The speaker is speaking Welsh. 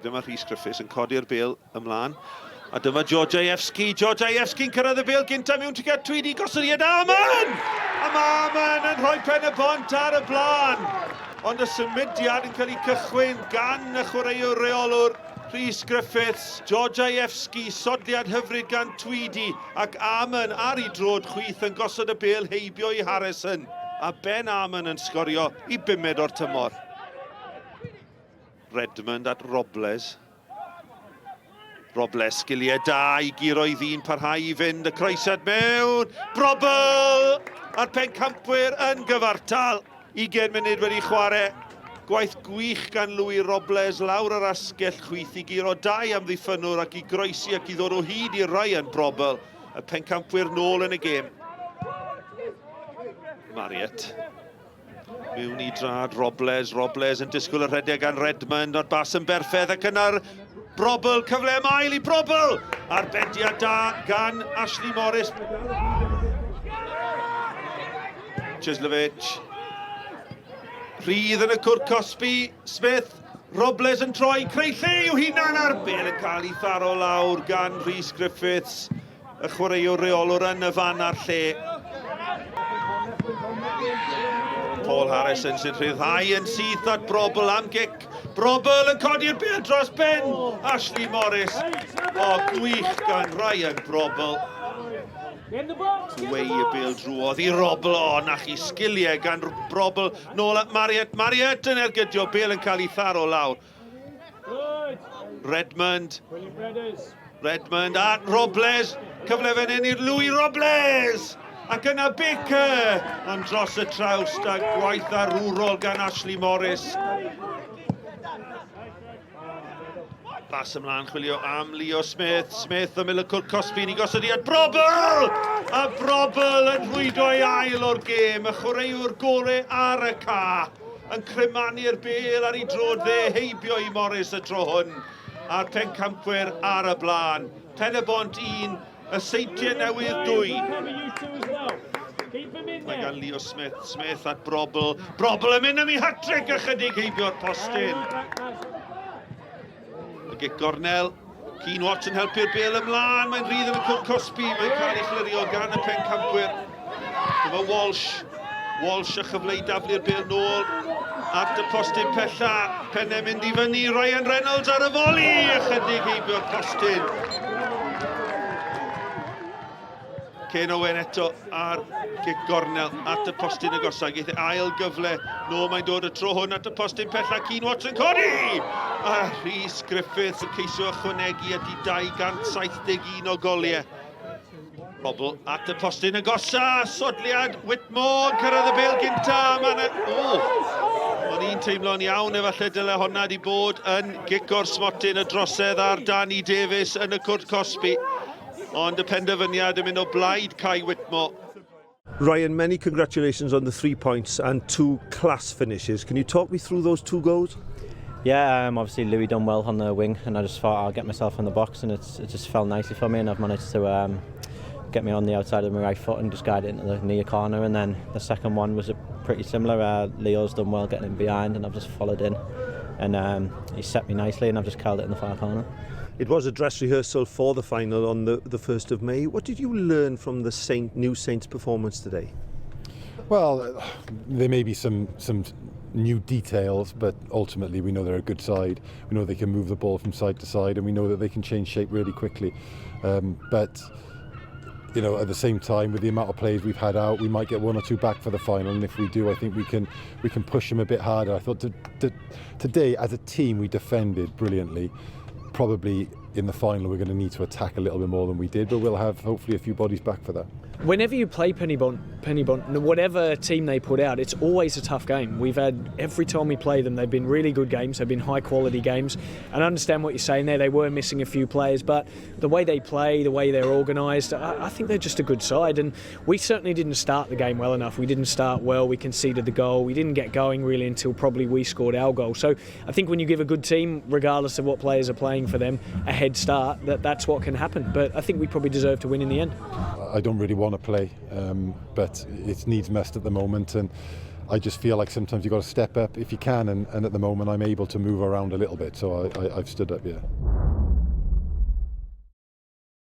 Dyma Rhys Griffiths yn codi'r bêl ymlaen. A dyma Geiriau'n cyrraedd y bêl gynta mewn tigad Tweedy, gosodiad Aman! A mae Aman yn rhoi Pen-y-bont ar y blaen. Ond y symudiad yn cael ei cychwyn gan y chwaraewr reolwr Rhys Griffiths. Geiriau, sodliad hyfryd gan Tweedy, ac Aman ar ei drod chwith yn gosod y bêl heibio i Harrison. A Ben Aman yn sgorio i 5 o'r tymor. Redmond at Robles. Robles, sgiliau da i giro i ddyn parhau i fynd, y croesad mewn. Brobl! A'r pencampwyr yn gyfartal. 20 munud wedi chwarae. Gwaith gwych gan Louis Robles lawr yr asgell chwith i giro 2 amddiffynwr ac i groesi ac i ddod o hyd i Ryan Brobl. Y pencampwyr nôl yn y gêm. Marriott. Mewn i drad Robles yn disgwyl y rhedeg gan Redmond, o'r bas yn berffedd ac yna'r Brobl, cyfle mael i Brobl! A'r bediad da gan Ashley Morris. Chislovic. Rhydd yn y cwrt Cosby, Smith, Robles yn troi, creu lle i'w hunan ar bêl yn cael ei tharo lawr gan Rhys Griffiths, y chwaraewr reolwr yn y fan ar lle. Paul Harrison sy'n rhyddhau yn syth at Brobl am gic. Brobl yn codi'r bêl dros ben. Ashley Morris. O, gwych gan Ryan Brobl. Wei y bêl drwodd i Robl. O, nach i sgiliau gan Brobl. Nôl at Marriott. Marriott yn ergydio. Bêl yn cael ei tharo lawr. Redmond at Robles. Cyfle fan hyn i'r Louis Robles. Ac yna Baker yn dros y trawst a gwaith arwrol gan Ashley Morris. Bas ymlaen chwilio am Leo Smith. Smith yn mynd y cwrt Cosby i gosodiad Brobl! A Brobl yn rhwydo i ail o'r gêm. Y chwaraewr gorau ar y ca. Yn crymanu'r bêl ar ei drod dde, heibio i Morris y tro hwn. A'r pencampwyr ar y blaen. Penybont 1. Y Seintiau Newydd 2. Mae gan Leo Smith. Smith at Brobl. Brobl yn mynd am ei hat-trick ychydig heibio'r postyn. Y gic gornel. Keen Watts yn helpu'r bêl ymlaen. Mae'n rhydd yn y cwrt Cosby. Mae'n cael ei chlirio gan y pencampwyr. Dyma Walsh. Walsh y chyfle i daflu'r bêl nôl. At y postyn pella. Pennau mynd i fyny. Ryan Reynolds ar y foli. Ychydig heibio'r postyn. Ken Owen eto ar gic gornel at y postyn agosau. Geith ail gyfle. No, mae'n dod y tro hwn at y postyn pella. Keen Watts yn codi! A Rhys Griffiths yn ceisio ychwanegu at i 271 o goliau. Brobl at y postyn agosa. Sodliad Whitmore. Cyrraedd y bêl gynta. Ond un teimlo'n iawn efallai dyle honna di bod yn gic o'r smotyn y drosedd ar Danny Davies yn y cwrt Cosby. Ond y penderfyniad yn mynd o blaid Kai Whitmore. Ryan, many congratulations on the 3 points and 2 class finishes. Can you talk me through those 2 goals? Yeah, obviously Louis done well on the wing, and I just thought I'll get myself in the box, and it just fell nicely for me, and I've managed to get me on the outside of my right foot and just guide it into the near corner. And then the second one was pretty similar. Leo's done well getting in behind, and I've just followed in, and he set me nicely, and I've just curled it in the far corner. It was a dress rehearsal for the final on the 1st of May. What did you learn from the new Saints performance today? Well, there may be some new details, but ultimately we know they're a good side. We know they can move the ball from side to side, and we know that they can change shape really quickly. But you know, at the same time, with the amount of players we've had out, we might get 1 or 2 back for the final, and if we do, I think we can push them a bit harder. I thought today, as a team, we defended brilliantly. Probably in the final we're going to need to attack a little bit more than we did, but we'll have hopefully a few bodies back for that. Whenever you play Penybont, whatever team they put out, it's always a tough game. We've had, every time we play them, they've been really good games, they've been high quality games. And I understand what you're saying there, they were missing a few players, but the way they play, the way they're organised, I think they're just a good side. And we certainly didn't start the game well enough. We didn't start well, we conceded the goal, we didn't get going really until probably we scored our goal. So I think when you give a good team, regardless of what players are playing for them, a head start, that's what can happen. But I think we probably deserve to win in the end. I don't really want to play, but it needs must at the moment, and I just feel like sometimes you've got to step up if you can, and at the moment I'm able to move around a little bit, so I've stood up, yeah.